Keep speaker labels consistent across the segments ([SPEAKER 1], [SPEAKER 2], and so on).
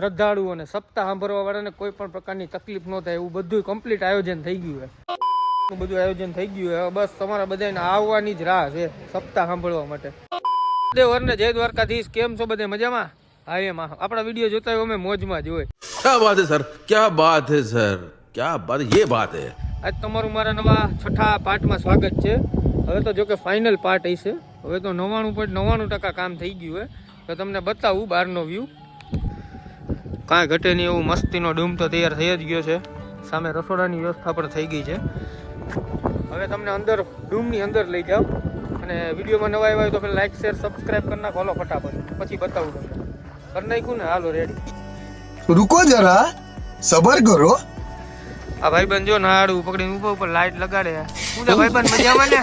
[SPEAKER 1] શ્રદ્ધાળુઓને સપ્તાહ સાંભળવા વાળાને કોઈ પણ પ્રકારની તકલીફ ન થાય એવું બધું કમ્પ્લીટ આયોજન થઈ ગયું છે. બધું આયોજન થઈ ગયું છે. બસ તમારા બધાને આવવાની જ રાહ છે સપ્તાહ સાંભળવા માટે. દેવરને જય દ્વારકાધીશ. કેમ છો બધે મજામાં? હા એમ આપણા વિડીયો જોતા હોય અમે મોજમાં જ હોય.
[SPEAKER 2] क्या बात है सर, क्या બાત है સર, क्या बात, ये बात है.
[SPEAKER 1] આજ તમારું મારા નવા 6થા પાર્ટમાં સ્વાગત છે. હવે તો જો કે ફાઇનલ પાર્ટ હશે. હવે તો 99.99% કામ થઈ ગયું છે. તો તમને બતાવું બહારનો વ્યૂ. કાંઈ ઘટે નહીં એવું મસ્તીનો ડૂમ તો તૈયાર થઈ જ ગયો છે. સામે રસોડાની વ્યવસ્થા પણ થઈ ગઈ છે. હવે તમને અંદર ડૂમની અંદર લઈ જાઓ અને વિડીયોમાં નવા આવ્યા હોય તો પેલા લાઈક શેર સબસ્ક્રાઈબ કરી નાખો. હાલો ફટાફટ પછી બતાવું તમને. કરી નાખ્યું ને? હાલો રેડી.
[SPEAKER 3] रुको जरा सबर करो.
[SPEAKER 1] આ ભાઈબંધ જો નાડું પકડીને ઉભા ઉપર લાઈટ લગાડે. શું છે ભાઈબંધ, મજામાં ને?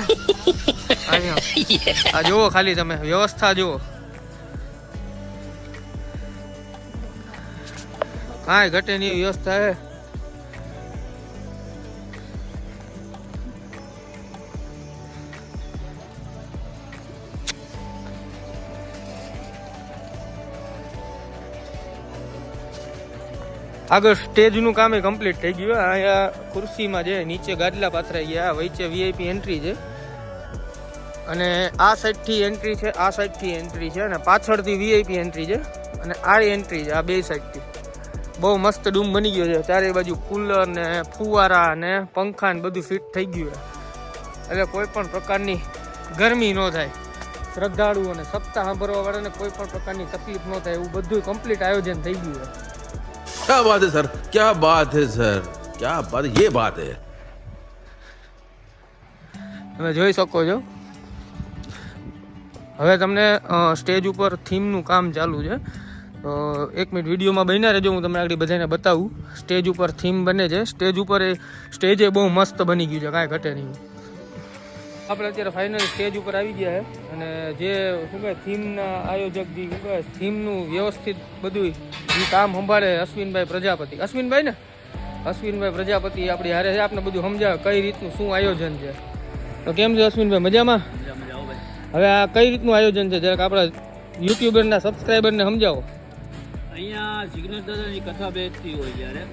[SPEAKER 1] આ જુઓ ખાલી તમે વ્યવસ્થા જુઓ. કાંઈ ઘટે નહીં વ્યવસ્થા હે. આગળ સ્ટેજનું કામ એ કમ્પ્લીટ થઈ ગયું. અહીંયા ખુરશીમાં છે, નીચે ગાદલા પાથરાઈ ગયા, વચ્ચે વીઆઈપી એન્ટ્રી છે અને આ સાઈડથી એન્ટ્રી છે, આ સાઈડથી એન્ટ્રી છે અને પાછળથી વીઆઈપી એન્ટ્રી છે અને આ એન્ટ્રી છે. આ બે સાઈડથી બહુ મસ્ત ડૂમ બની ગયો છે. ચારે બાજુ કુલર ને ફુવારા ને પંખા ને બધું ફિટ થઈ ગયું છે એટલે કોઈ પણ પ્રકારની ગરમી ન થાય. શ્રદ્ધાળુઓને સપ્તાહ સાંભળવા વાળાને કોઈ પણ પ્રકારની તકલીફ ન થાય એવું બધું કમ્પ્લીટ આયોજન થઈ ગયું છે.
[SPEAKER 2] क्या बात है सर, क्या बात है सर, क्या बात, ये बात है.
[SPEAKER 1] તમે જોઈ શકો છો. હવે તમને સ્ટેજ ઉપર થીમનું કામ ચાલુ છે. તો એક મિનિટ વિડીયોમાં બન્યા રહેજો, હું તમને આગળ બધાને બતાવું. સ્ટેજ ઉપર થીમ બને છે. સ્ટેજ ઉપર સ્ટેજ એ બહુ મસ્ત બની ગયું છે, કાંઈ ઘટે નહીં. આપણે અત્યારે ફાઇનલ સ્ટેજ ઉપર આવી ગયા છે અને જે શું કહે થીમના આયોજક જે શું કહે થીમનું વ્યવસ્થિત બધું એ કામ સંભાળે અશ્વિનભાઈ પ્રજાપતિ. અશ્વિનભાઈ પ્રજાપતિ આપણી હારે છે. આપણે બધું સમજાવે કઈ રીતનું શું આયોજન છે. તો કેમ છે અશ્વિનભાઈ, મજામાં? હવે આ કઈ રીતનું આયોજન છે જરાક આપણા યુટ્યુબરના સબસ્ક્રાઈબરને સમજાવો.
[SPEAKER 4] અહીંયા જિગ્નેશ દાદાની કથા બેસતી હોય ત્યારે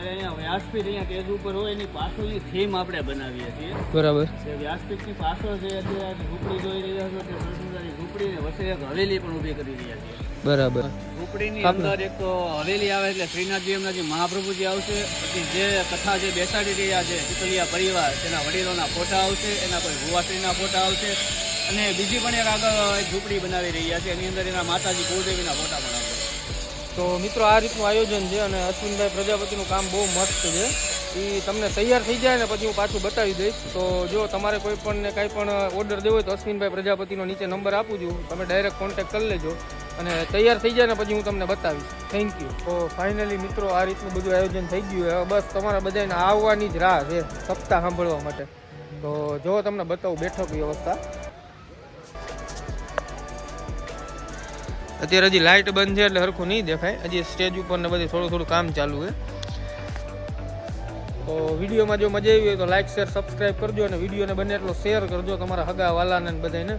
[SPEAKER 4] અહીંયા વ્યાસપીઠ અહીંયા સ્ટેજ ઉપર હોય એની પાછળની થીમ આપણે બનાવીએ છીએ.
[SPEAKER 1] બરાબર.
[SPEAKER 4] વ્યાસપીઠની પાછળ જે અત્યારે ઝૂંપડી જોઈ રહ્યા છો તે સરસુંદાની ઝૂંપડી ને વચ્ચે એક હવેલી પણ ઊભી કરી રહ્યા છીએ.
[SPEAKER 1] બરાબર.
[SPEAKER 4] ઝૂંપડીની અંદર એક હવેલી આવે એટલે શ્રીનાથજી એમના જે મહાપ્રભુજી આવશે, પછી જે કથા જે બેસાડી રહ્યા છે ચીતલિયા પરિવાર તેના વડીલોના ફોટા આવશે, એના કોઈ ભુવાશ્રીના ફોટા આવશે અને બીજી પણ એક આગળ એક ઝૂંપડી બનાવી રહ્યા છે એની અંદર એના માતાજી કુળદેવીના ફોટા પણ આવશે.
[SPEAKER 1] તો મિત્રો આ રીતનું આયોજન છે અને અશ્વિનભાઈ પ્રજાપતિનું કામ બહુ મસ્ત છે. એ તમને તૈયાર થઈ જાય ને પછી હું પાછું બતાવી દઈશ. તો જો તમારે કોઈ પણ ને કાંઈ પણ ઓર્ડર દેવો હોય તો અશ્વિનભાઈ પ્રજાપતિનો નીચે નંબર આપું છું, તમે ડાયરેક્ટ કોન્ટેક્ટ કરી લેજો અને તૈયાર થઈ જાય ને પછી હું તમને બતાવીશ. Thank you. તો ફાઇનલી મિત્રો આ રીતનું બધું આયોજન થઈ ગયું. હવે બસ તમારા બધાને આવવાની જ રાહ છે સપ્તાહ સાંભળવા માટે. તો જો તમને બતાવું બેઠક વ્યવસ્થા. અત્યારે હજી લાઇટ બંધ છે એટલે સરખું નહીં દેખાય. હજી સ્ટેજ ઉપર ને બધી થોડું કામ ચાલુ છે. તો વિડીયોમાં જો મજા આવી હોય તો લાઈક શેર સબસ્ક્રાઈબ કરજો અને વિડીયોને બને એટલો શેર કરજો તમારા હગા વાલાને બધાને.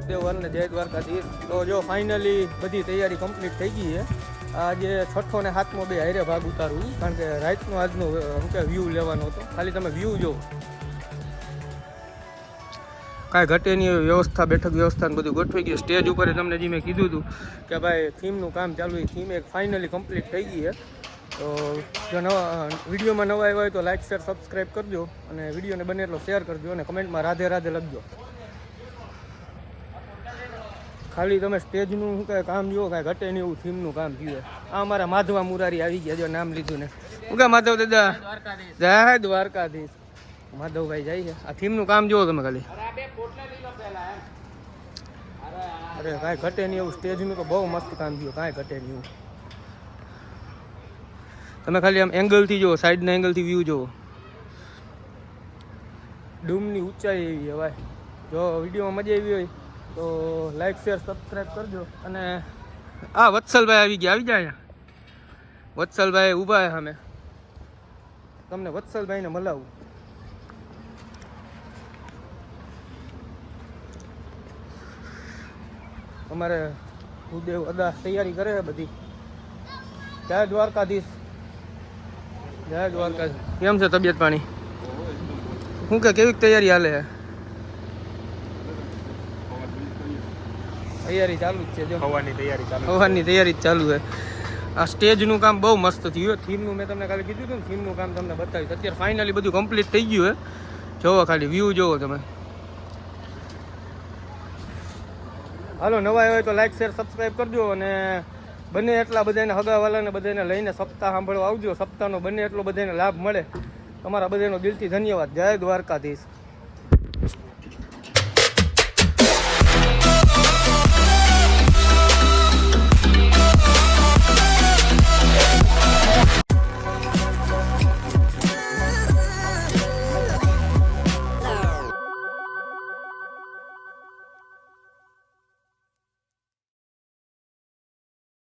[SPEAKER 1] દેવરને જય દ્વારકાધીશ. તો જો ફાઇનલી બધી તૈયારી કમ્પ્લીટ થઈ ગઈ છે. આજે 6થો ને 7મો બે હારે ભાગ ઉતારું કારણ કે રાતનો આજનો શું કે વ્યૂ લેવાનો હતો. ખાલી તમે વ્યૂ જો, કાંઈ ઘટે નહીં એવી વ્યવસ્થા, બેઠક વ્યવસ્થા ને બધું ગોઠવાઈ ગયું. સ્ટેજ ઉપર તમને જે મેં કીધું હતું કે ભાઈ થીમનું કામ ચાલુ, એ થીમ એક ફાઇનલી કમ્પ્લીટ થઈ ગઈ છે. તો જો વિડીયોમાં નવા આવ્યા હોય તો લાઈક શેર સબસ્ક્રાઈબ કરજો અને વિડીયોને બને એટલો શેર કરજો અને કમેન્ટમાં રાધે રાધે લખજો. ખાલી તમે સ્ટેજનું શું કાંઈ કામ જુઓ, કાંઈ ઘટે નહીં એવું થીમનું કામ થયું. આ અમારા માધવા મુરારી આવી ગયા, જો નામ લીધું ને. શું કે માધવ દાદા? જય દ્વારકાધીશ. માધવભાઈ જાય છે. આ થીમનું કામ જુઓ તમે ખાલી. અરે કાંઈ ઘટે નહીં એવું સ્ટેજનું તો બહુ મસ્ત કામ થયું, કાંઈ ઘટે નહીં એવું. તમે ખાલી આમ એંગલથી જુઓ, સાઈડના એંગલથી વ્યૂ જુઓ. ડૂમની ઊંચાઈ એવી હવાય. જો વિડીયોમાં મજા આવી હોય તો લાઈક શેર સબસ્ક્રાઈબ કરજો. અને આ વત્સલભાઈ આવી ગયા, આવી જાય. વત્સલભાઈ ઊભા સામે, તમને વત્સલભાઈને મળાવું. અમારે ભૂદેવ અદા તૈયારી કરે છે બધી. જય દ્વારકાધીશ, જય દ્વારકાધીશ. કેમ છે તબિયત પાણી? શું કે કેવી તૈયારી હાલે છે? તૈયારી ચાલુ જ છે જો,
[SPEAKER 5] હવાની તૈયારી ચાલુ.
[SPEAKER 1] હવાની તૈયારી જ ચાલુ છે. આ સ્ટેજનું કામ બહુ મસ્ત થયું. થીમનું મેં તમને કાલે કીધું હતું ને, થીમનું કામ તમને બતાવીશ. અત્યારે ફાઇનલી બધું કમ્પ્લીટ થઈ ગયું છે. જોવો ખાલી વ્યૂ જોવો તમે. હાલો, નવા હોય તો લાઈક શેર સબસ્ક્રાઈબ કરજો અને બને એટલા બધાને હગાવાલાને બધાને લઈને સપ્તાહ સાંભળવા આવજો. સપ્તાહનો બને એટલો બધાને લાભ મળે. તમારા બધાનો દિલથી ધન્યવાદ. જય દ્વારકાધીશ.